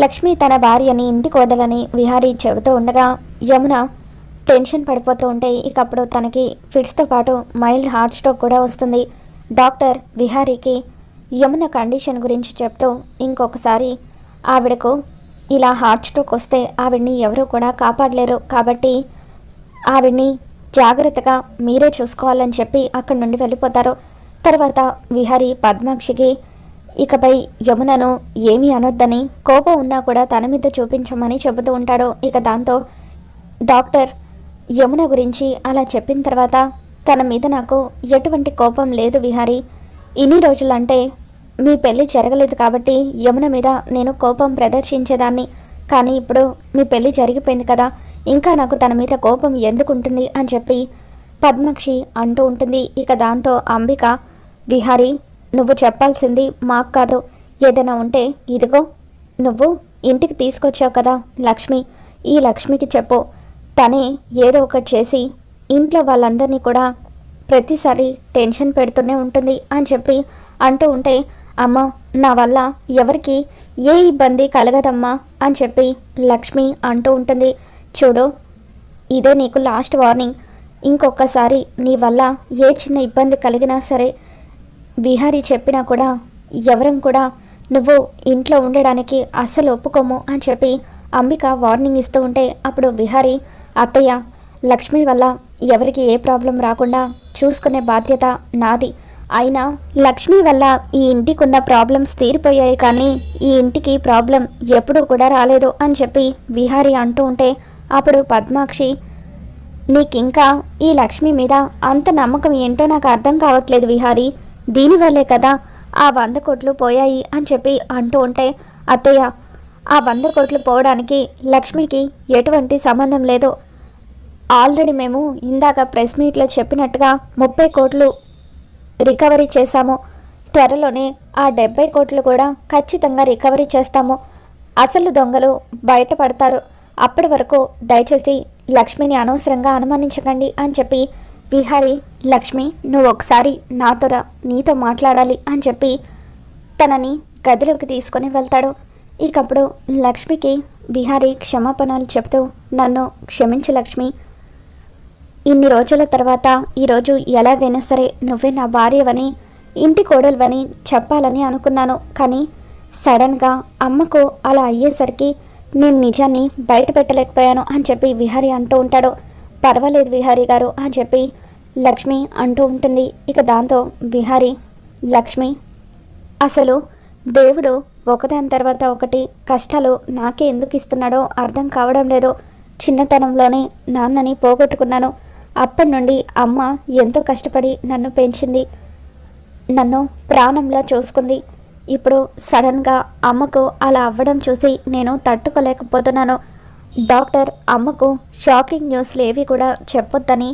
లక్ష్మి తన భార్యని ఇంటి కోడలని విహారీ చెబుతూ ఉండగా యమున టెన్షన్ పడిపోతూ ఉంటే ఇకప్పుడు తనకి ఫిట్స్తో పాటు మైల్డ్ హార్ట్ స్ట్రోక్ కూడా వస్తుంది. డాక్టర్ విహారీకి యమున కండిషన్ గురించి చెప్తూ ఇంకొకసారి ఆవిడకు ఇలా హార్ట్ స్ట్రోక్ వస్తే ఆవిడ్ని ఎవరూ కూడా కాపాడలేరు, కాబట్టి ఆవిడ్ని జాగ్రత్తగా మీరే చూసుకోవాలని చెప్పి అక్కడి నుండి వెళ్ళిపోతారు. తర్వాత విహారీ పద్మాక్షికి ఇకపై యమునను ఏమీ అనొద్దని, కోపం ఉన్నా కూడా తన మీద చూపించమని చెబుతూ ఉంటాడు. ఇక దాంతో డాక్టర్ యమున గురించి అలా చెప్పిన తర్వాత తన మీద నాకు ఎటువంటి కోపం లేదు విహారీ, ఇన్ని రోజులంటే మీ పెళ్ళి జరగలేదు కాబట్టి యమున మీద నేను కోపం ప్రదర్శించేదాన్ని, కానీ ఇప్పుడు మీ పెళ్ళి జరిగిపోయింది కదా, ఇంకా నాకు తన మీద కోపం ఎందుకుంటుంది అని చెప్పి పద్మాక్షి అంటూ ఉంటుంది. ఇక దాంతో అంబిక, విహారీ నువ్వు చెప్పాల్సింది మాకు కాదు, ఏదైనా ఉంటే ఇదిగో నువ్వు ఇంటికి తీసుకొచ్చావు కదా లక్ష్మి, ఈ లక్ష్మికి చెప్పు, తనే ఏదో ఒకటి చేసి ఇంట్లో వాళ్ళందరినీ కూడా ప్రతిసారి టెన్షన్ పెడుతూనే ఉంటుంది అని చెప్పి అంటూ ఉంటే, అమ్మ నా వల్ల ఎవరికి ఏ ఇబ్బంది కలగదమ్మా అని చెప్పి లక్ష్మి అంటూ ఉంటుంది. చూడు, ఇదే నీకు లాస్ట్ వార్నింగ్, ఇంకొకసారి నీ వల్ల ఏ చిన్న ఇబ్బంది కలిగినా సరే విహారీ చెప్పినా కూడా ఎవరం కూడా నువ్వు ఇంట్లో ఉండడానికి అస్సలు ఒప్పుకోము అని చెప్పి అంబిక వార్నింగ్ ఇస్తూ ఉంటే అప్పుడు విహారీ, అత్తయ్య లక్ష్మి వల్ల ఎవరికి ఏ ప్రాబ్లం రాకుండా చూసుకునే బాధ్యత నాది, అయినా లక్ష్మి వల్ల ఈ ఇంటికి ఉన్న ప్రాబ్లమ్స్ తీరిపోయాయి కానీ ఈ ఇంటికి ప్రాబ్లం ఎప్పుడూ కూడా రాలేదు అని చెప్పి విహారీ అంటూ ఉంటే అప్పుడు పద్మాక్షి, నీకింకా ఈ లక్ష్మి మీద అంత నమ్మకం ఏంటో నాకు అర్థం కావట్లేదు విహారీ, దీనివల్లే కదా ఆ 100 కోట్లు పోయాయి అని చెప్పి అంటూ ఉంటే, అత్తయ్య ఆ 100 కోట్లు పోవడానికి లక్ష్మికి ఎటువంటి సంబంధం లేదు, ఆల్రెడీ మేము ఇందాక ప్రెస్ మీట్లో చెప్పినట్టుగా 30 కోట్లు రికవరీ చేశాము, త్వరలోనే ఆ 70 కోట్లు కూడా ఖచ్చితంగా రికవరీ చేస్తాము, అసలు దొంగలు బయటపడతారు, అప్పటి వరకు దయచేసి లక్ష్మిని అనవసరంగా అనుమానించకండి అని చెప్పి విహారీ, లక్ష్మి నువ్వు ఒకసారి నీతో మాట్లాడాలి అని చెప్పి తనని గదిలోకి తీసుకొని వెళ్తాడు. ఇకప్పుడు లక్ష్మికి విహారీ క్షమాపణలు చెప్తూ, నన్ను క్షమించు లక్ష్మి, ఇన్ని రోజుల తర్వాత ఈరోజు ఎలాగైనా సరే నువ్వే నా భార్యవని ఇంటి కోడలువని చెప్పాలని అనుకున్నాను, కానీ సడన్గా అమ్మకు అలా అయ్యేసరికి నేను నిజాన్ని బయట పెట్టలేకపోయాను అని చెప్పి విహారీ అంటూ ఉంటాడు. పర్వాలేదు విహారీ గారు అని చెప్పి లక్ష్మి అంటూ ఉంటుంది. ఇక దాంతో విహారీ, లక్ష్మి అసలు దేవుడు ఒకదాని తర్వాత ఒకటి కష్టాలు నాకే ఎందుకు ఇస్తున్నాడో అర్థం కావడం లేదు, చిన్నతనంలోనే నాన్నని పోగొట్టుకున్నాను, అప్పటి నుండి అమ్మ ఎంతో కష్టపడి నన్ను పెంచింది, నన్ను ప్రాణంలా చూసుకుంది, ఇప్పుడు సడన్గా అమ్మకు అలా అవ్వడం చూసి నేను తట్టుకోలేకపోతున్నాను, డాక్టర్ అమ్మకు షాకింగ్ న్యూస్లు ఏవి కూడా చెప్పొద్దని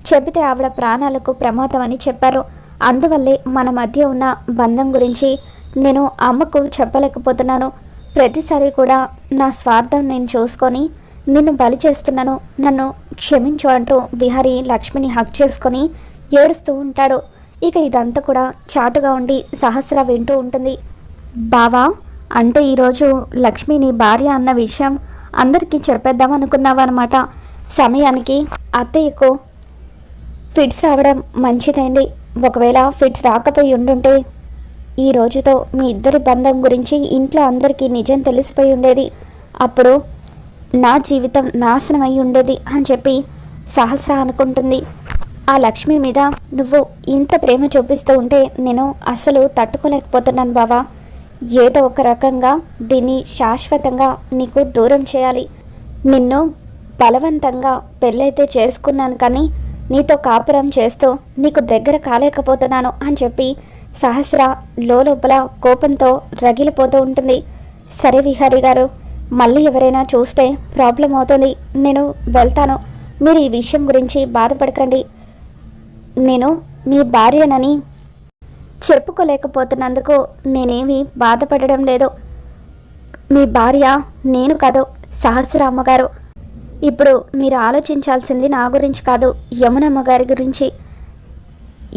చెబితే ఆవిడ ప్రాణాలకు ప్రమాదం అని చెప్పారు, అందువల్లే మన మధ్య ఉన్న బంధం గురించి నేను అమ్మకు చెప్పలేకపోతున్నాను, ప్రతిసారి కూడా నా స్వార్థం నేను చూసుకొని నిన్ను బలి చేస్తున్నాను, నన్ను క్షమించు అంటూ విహారీ లక్ష్మిని హక్ చేసుకొని ఏడుస్తూ ఉంటాడు. ఇక ఇదంతా కూడా చాటుగా ఉండి సహస్ర వింటూ ఉంటుంది. బావా, అంటే ఈరోజు లక్ష్మిని భార్య అన్న విషయం అందరికీ చెప్పేద్దాం అనుకున్నావన్నమాట, సమయానికి అత్తయ్యకు ఫిట్స్ రావడం మంచిదైంది, ఒకవేళ ఫిట్స్ రాకపోయి ఉండుంటే ఈ రోజుతో మీ ఇద్దరి బంధం గురించి ఇంట్లో అందరికీ నిజం తెలిసిపోయి ఉండేది, అప్పుడు నా జీవితం నాశనం అయి ఉండేది అని చెప్పి సహస్ర అనుకుంటుంది. ఆ లక్ష్మి మీద నువ్వు ఇంత ప్రేమ చూపిస్తూ ఉంటే నేను అస్సలు తట్టుకోలేకపోతున్నాను బావా, ఏదో ఒక రకంగా దీన్ని శాశ్వతంగా నీకు దూరం చేయాలి, నిన్ను బలవంతంగా పెళ్ళైతే చేసుకున్నాను కానీ నీతో కాపురం చేస్తూ నీకు దగ్గర కాలేకపోతున్నాను అని చెప్పి సహస్ర లోపల కోపంతో రగిలిపోతూ ఉంటుంది. సరే విహారీ గారు, మళ్ళీ ఎవరైనా చూస్తే ప్రాబ్లం అవుతుంది, నేను వెళ్తాను, మీరు ఈ విషయం గురించి బాధపడకండి, నేను మీ భార్యనని చెప్పుకోలేకపోతున్నందుకు నేనేమి బాధపడడం లేదు, మీ భార్య నేను కాదు సహస్ర అమ్మగారు, ఇప్పుడు మీరు ఆలోచించాల్సింది నా గురించి కాదు, యమునమ్మ గారి గురించి,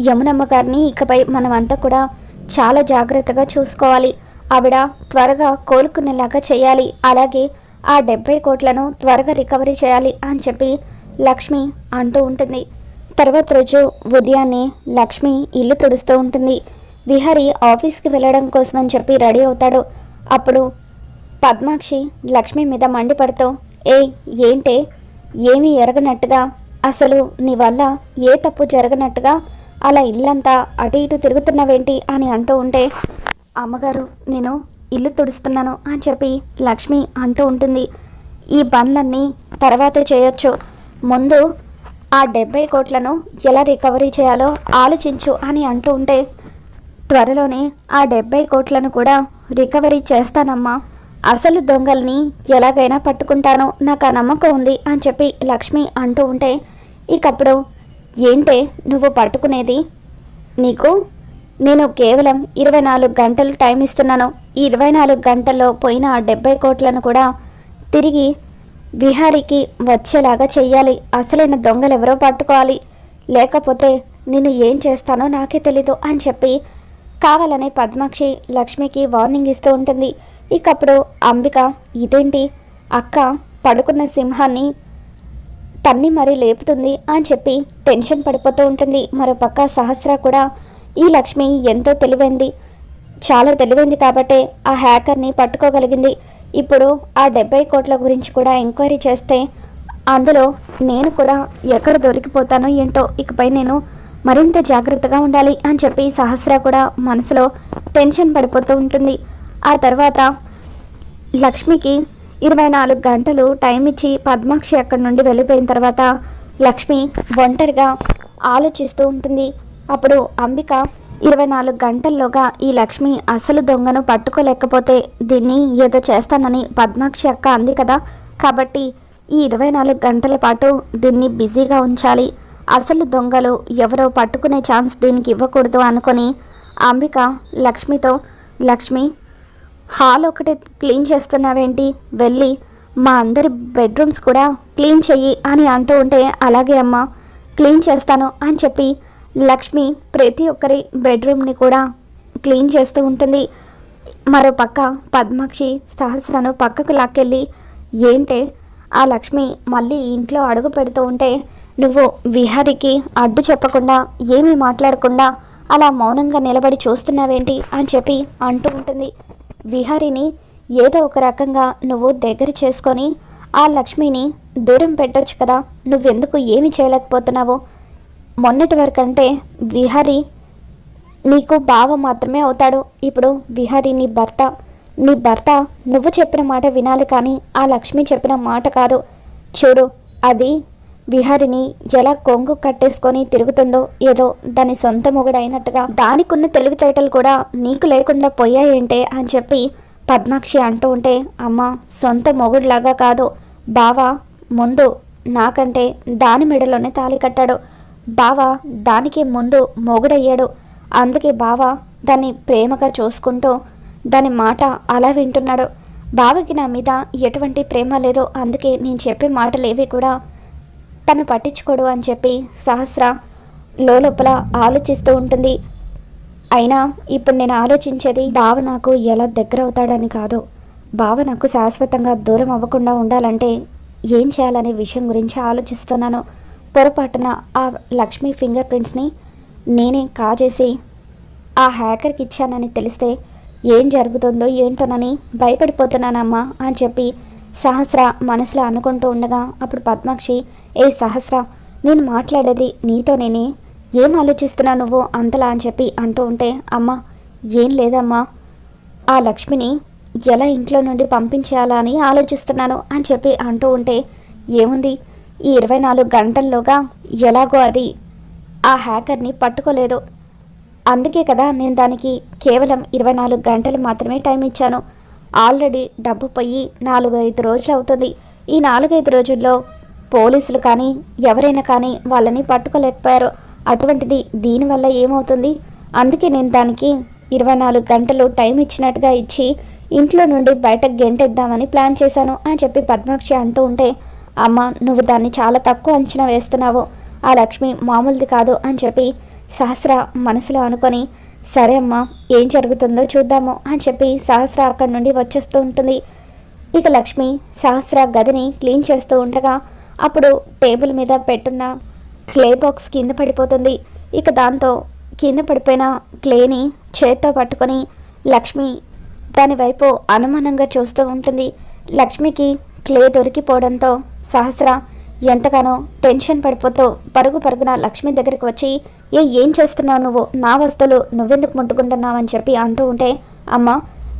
యమునమ్మ గారిని ఇకపై మనమంతా కూడా చాలా జాగ్రత్తగా చూసుకోవాలి, ఆవిడ త్వరగా కోలుకునేలాగా చేయాలి, అలాగే ఆ 70 కోట్లను త్వరగా రికవరీ చేయాలి అని చెప్పి లక్ష్మి అంటూ ఉంటుంది. తర్వాత రోజు ఉదయాన్నే లక్ష్మి ఇల్లు తుడుస్తూ ఉంటుంది. విహారీ ఆఫీస్కి వెళ్ళడం కోసమని చెప్పి రెడీ అవుతాడు. అప్పుడు పద్మాక్షి లక్ష్మి మీద మండిపడుతూ, ఏంటే ఏమీ ఎరగనట్టుగా, అసలు నీ వల్ల ఏ తప్పు జరగనట్టుగా అలా ఇల్లంతా అటు ఇటు తిరుగుతున్నావేంటి అని అంటూ ఉంటే, అమ్మగారు నేను ఇల్లు తుడుస్తున్నాను అని చెప్పి లక్ష్మి అంటూ ఉంటుంది. ఈ పనులన్నీ తర్వాత చేయొచ్చు, ముందు ఆ 70 కోట్లను ఎలా రికవరీ చేయాలో ఆలోచించు అని అంటూ ఉంటే, త్వరలోనే ఆ 70 కోట్లను కూడా రికవరీ చేస్తానమ్మా, అసలు దొంగల్ని ఎలాగైనా పట్టుకుంటాను, నాకు ఆ నమ్మకం ఉంది అని చెప్పి లక్ష్మి అంటూ ఉంటే, ఇకప్పుడు ఏంటే నువ్వు పట్టుకునేది, నీకు నేను కేవలం 24 గంటలు టైం ఇస్తున్నాను. ఈ 24 గంటల్లో పోయిన 70 కోట్లను కూడా తిరిగి విహారీకి వచ్చేలాగా చెయ్యాలి. అసలైన దొంగలు ఎవరో పట్టుకోవాలి, లేకపోతే నేను ఏం చేస్తానో నాకే తెలీదు అని చెప్పి కావాలనే పద్మాక్షి లక్ష్మికి వార్నింగ్ ఇస్తూ ఉంటుంది. ఇకప్పుడు అంబిక, ఇదేంటి అక్క పడుకున్న సింహాన్ని తన్ని మరీ లేపుతుంది అని చెప్పి టెన్షన్ పడిపోతూ ఉంటుంది. మరోపక్క సహస్ర కూడా ఈ లక్ష్మి ఎంతో తెలివైంది, చాలా తెలివైంది కాబట్టే ఆ హ్యాకర్ని పట్టుకోగలిగింది. ఇప్పుడు ఆ 70 కోట్ల గురించి కూడా ఎంక్వైరీ చేస్తే అందులో నేను కూడా ఎక్కడ దొరికిపోతానో ఏంటో, ఇకపై నేను మరింత జాగ్రత్తగా ఉండాలి అని చెప్పి సహస్ర కూడా మనసులో టెన్షన్ పడిపోతూ ఉంటుంది. ఆ తర్వాత లక్ష్మికి 24 గంటలు టైం ఇచ్చి పద్మాక్షి అక్కడి నుండి వెళ్ళిపోయిన తర్వాత లక్ష్మి ఒంటరిగా ఆలోచిస్తూ ఉంటుంది. అప్పుడు అంబిక, 24 గంటల్లోగా ఈ లక్ష్మి అసలు దొంగను పట్టుకోలేకపోతే దీన్ని ఏదో చేస్తానని పద్మాక్షి అక్క అంది కదా, కాబట్టి ఈ 24 గంటల పాటు దీన్ని బిజీగా ఉంచాలి, అసలు దొంగలు ఎవరో పట్టుకునే ఛాన్స్ దీనికి ఇవ్వకూడదు అనుకొని అంబిక లక్ష్మితో, లక్ష్మి హాల్ ఒకటి క్లీన్ చేస్తున్నావేంటి, వెళ్ళి మా అందరి బెడ్రూమ్స్ కూడా క్లీన్ చెయ్యి అని అంటూ ఉంటే, అలాగే అమ్మ క్లీన్ చేస్తాను అని చెప్పి లక్ష్మి ప్రతి ఒక్కరి బెడ్రూమ్ని కూడా క్లీన్ చేస్తూ ఉంటుంది. మరోపక్క పద్మాక్షి సహస్రను పక్కకు లాక్కెళ్ళి, ఏంటే ఆ లక్ష్మి మళ్ళీ ఇంట్లో అడుగు పెడుతూ ఉంటే నువ్వు విహారికి అడ్డు చెప్పకుండా ఏమీ మాట్లాడకుండా అలా మౌనంగా నిలబడి చూస్తున్నావేంటి అని చెప్పి అంటూ ఉంటుంది. విహారిని ఏదో ఒక రకంగా నువ్వు దగ్గర చేసుకొని ఆ లక్ష్మిని దూరం పెట్టొచ్చు కదా, నువ్వెందుకు ఏమి చేయలేకపోతున్నావు, మొన్నటి వరకంటే విహారి నీకు బావ మాత్రమే అవుతాడు, ఇప్పుడు విహారి నీ భర్త నువ్వు చెప్పిన మాట వినాలి, కానీ ఆ లక్ష్మి చెప్పిన మాట కాదు. చూడు, అది విహారిని ఎలా కొంగు కట్టేసుకొని తిరుగుతుందో, ఏదో దాని సొంత మొగుడైనట్టుగా, దానికున్న తెలివితేటలు కూడా నీకు లేకుండా పోయాయంటే అని చెప్పి పద్మాక్షి అంటూ ఉంటే, అమ్మ సొంత మొగుడులాగా కాదు, బావ ముందు నాకంటే దాని మెడలోనే తాళి కట్టాడు, బావ దానికి ముందు మొగుడయ్యాడు, అందుకే బావ దాన్ని ప్రేమగా చూసుకుంటూ దాని మాట అలా వింటున్నాడు, బావకి నా మీద ఎటువంటి ప్రేమ లేదు, అందుకే నేను చెప్పే మాటలేవి కూడా తను పట్టించుకోడు అని చెప్పి సహస్ర లోపల ఆలోచిస్తూ ఉంటుంది. అయినా ఇప్పుడు నేను ఆలోచించేది బావ నాకు ఎలా దగ్గర అవుతాడని కాదు, బావ నాకు శాశ్వతంగా దూరం అవ్వకుండా ఉండాలంటే ఏం చేయాలనే విషయం గురించి ఆలోచిస్తున్నాను. పొరపాటున ఆ లక్ష్మి ఫింగర్ ప్రింట్స్ని నేనే కాజేసి ఆ హ్యాకర్కి ఇచ్చానని తెలిస్తే ఏం జరుగుతుందో ఏంటోనని భయపడిపోతున్నానమ్మా అని చెప్పి సహస్ర మనసులో అనుకుంటూ ఉండగా అప్పుడు పద్మాక్షి, సహస్ర నేను మాట్లాడేది నీతో, నేనే ఏం ఆలోచిస్తున్నా నువ్వు అంతలా అని చెప్పి అంటూ ఉంటే, అమ్మ ఏం లేదమ్మా, ఆ లక్ష్మిని ఎలా ఇంట్లో నుండి పంపించేయాలా అని ఆలోచిస్తున్నాను అని చెప్పి అంటూ ఉంటే, ఏముంది ఈ 24 గంటల్లోగా ఎలాగో అది ఆ హ్యాకర్ని పట్టుకోలేదు, అందుకే కదా నేను దానికి కేవలం 24 గంటలు మాత్రమే టైం ఇచ్చాను, ఆల్రెడీ డబ్బు పోయి 4-5 రోజులు అవుతుంది, ఈ 4-5 రోజుల్లో పోలీసులు కానీ ఎవరైనా కానీ వాళ్ళని పట్టుకోలేకపోయారు, అటువంటిది దీనివల్ల ఏమవుతుంది, అందుకే నేను దానికి 24 గంటలు టైం ఇచ్చినట్టుగా ఇచ్చి ఇంట్లో నుండి బయటకు గెంటేద్దామని ప్లాన్ చేశాను అని చెప్పి పద్మాక్షి అంటూ ఉంటే, అమ్మ నువ్వు దాన్ని చాలా తక్కువ అంచనా వేస్తున్నావు, ఆ లక్ష్మి మామూలుది కాదు అని చెప్పి సహస్ర మనసులో అనుకొని సరే అమ్మా, ఏం జరుగుతుందో చూద్దాము అని చెప్పి సహస్ర అక్కడి నుండి వచ్చేస్తూ ఉంటుంది. ఇక లక్ష్మి సహస్ర గదిని క్లీన్ చేస్తూ ఉండగా అప్పుడు టేబుల్ మీద పెట్టున్న క్లే బాక్స్ కింద పడిపోతుంది. ఇక దాంతో కింద పడిపోయిన క్లేని చేత్తో పట్టుకొని లక్ష్మి దాని వైపు అనుమానంగా చూస్తూ ఉంటుంది. లక్ష్మికి క్లే దొరికిపోవడంతో సహస్ర ఎంతగానో టెన్షన్ పడిపోతూ పరుగున లక్ష్మి దగ్గరికి వచ్చి ఏం చేస్తున్నావు నువ్వు, నా వస్తువులు నువ్వెందుకు ముట్టుకుంటున్నావు అని చెప్పి అంటూ ఉంటే, అమ్మ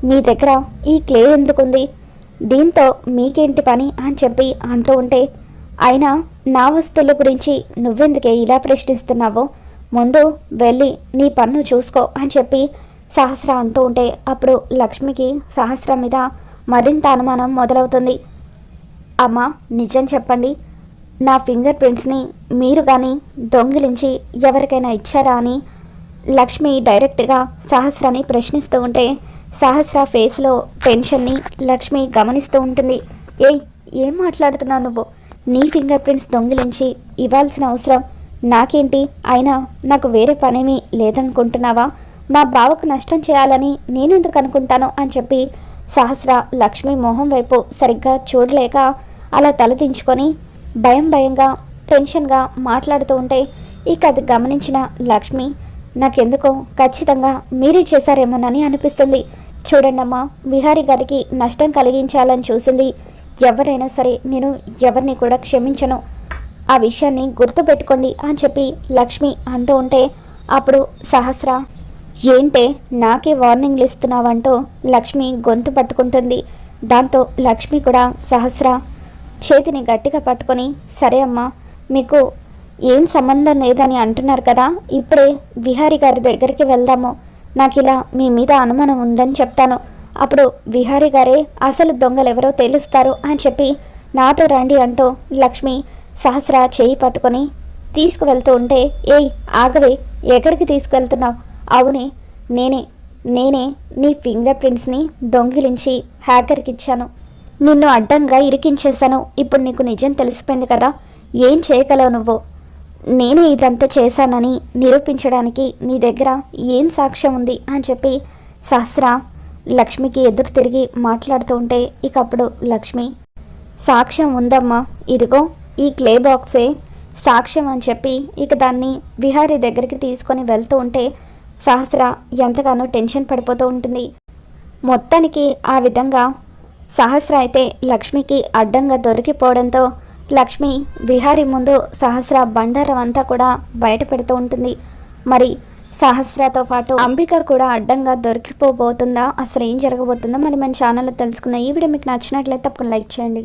మీ దగ్గర ఈ క్లే ఎందుకుంది, దీంతో మీకేంటి పని అని చెప్పి అంటూ ఉంటే, అయినా నా వస్తువుల గురించి నువ్వెందుకే ఇలా ప్రశ్నిస్తున్నావో, ముందు వెళ్ళి నీ పన్ను చూసుకో అని చెప్పి సహస్ర అంటూ ఉంటే అప్పుడు లక్ష్మికి సహస్ర మీద మరింత అనుమానం మొదలవుతుంది. అమ్మ నిజం చెప్పండి, నా ఫింగర్ ప్రింట్స్ని మీరు కానీ దొంగిలించి ఎవరికైనా ఇచ్చారా అని లక్ష్మి డైరెక్ట్గా సహస్రని ప్రశ్నిస్తూ ఉంటే సహస్ర ఫేస్లో టెన్షన్ని లక్ష్మి గమనిస్తూ ఉంటుంది. ఏం మాట్లాడుతున్నావు నువ్వు, నీ ఫింగర్ ప్రింట్స్ దొంగిలించి ఇవ్వాల్సిన అవసరం నాకేంటి, అయినా నాకు వేరే పనేమీ లేదనుకుంటున్నావా, మా బావకు నష్టం చేయాలని నేనెందుకు అనుకుంటాను అని చెప్పి సహస్ర లక్ష్మి మొహం వైపు సరిగ్గా చూడలేక అలా తలదించుకొని భయంగా టెన్షన్గా మాట్లాడుతూ ఉంటే ఇక అది గమనించిన లక్ష్మి నాకెందుకో ఖచ్చితంగా మీరే చేశారేమోనని అనిపిస్తుంది. చూడండమ్మా, విహారీ గారికి నష్టం కలిగించాలని చూసింది ఎవరైనా సరే నేను ఎవరిని కూడా క్షమించను, ఆ విషయాన్ని గుర్తుపెట్టుకోండి అని చెప్పి లక్ష్మి అంటూ ఉంటే అప్పుడు సహస్ర ఏంటే నాకే వార్నింగ్లు ఇస్తున్నావంటూ లక్ష్మి గొంతు పట్టుకుంటుంది. దాంతో లక్ష్మి కూడా సహస్ర చేతిని గట్టిగా పట్టుకొని సరే అమ్మా, మీకు ఏం సంబంధం లేదని అంటున్నారు కదా, ఇప్పుడే విహారీ గారి దగ్గరికి వెళ్దాము, నాకు ఇలా మీ మీద అనుమానం ఉందని చెప్తాను, అప్పుడు విహారీ గారే అసలు దొంగలెవరో తెలుస్తారు అని చెప్పి నాతో రండి అంటూ లక్ష్మి సహస్ర చేయి పట్టుకొని తీసుకువెళ్తూ ఉంటే ఆగవే, ఎక్కడికి తీసుకువెళ్తున్నావు, అవునే నేనే నీ ఫింగర్ ప్రింట్స్ని దొంగిలించి హ్యాకర్కి ఇచ్చాను, నిన్ను అడ్డంగా ఇరికించేశాను, ఇప్పుడు నీకు నిజం తెలిసిపోయింది కదా, ఏం చేయగలవు నువ్వు, నేనే ఇదంతా చేశానని నిరూపించడానికి నీ దగ్గర ఏం సాక్ష్యం ఉంది అని చెప్పి సహస్ర లక్ష్మికి ఎదురు తిరిగి మాట్లాడుతూ ఉంటే ఇక అప్పుడు లక్ష్మి సాక్ష్యం ఉందమ్మా, ఇదిగో ఈ క్లే బాక్సే సాక్ష్యం అని చెప్పి ఇక దాన్ని విహారీ దగ్గరికి తీసుకొని వెళ్తూ ఉంటే సహస్ర ఎంతగానో టెన్షన్ పడిపోతూ ఉంటుంది. మొత్తానికి ఆ విధంగా సహస్ర అయితే లక్ష్మికి అడ్డంగా దొరికిపోవడంతో లక్ష్మి విహారీ ముందు సహస్ర బండారం అంతా కూడా బయట పెడుతూ ఉంటుంది. మరి సహస్రతో పాటు అంబిక కూడా అడ్డంగా దొరికిపోబోతుందా, అసలు ఏం జరగబోతుందో మరి మన ఛానల్లో తెలుసుకుందాం. ఈ వీడియో మీకు నచ్చినట్లయితే తప్పకుండా లైక్ చేయండి.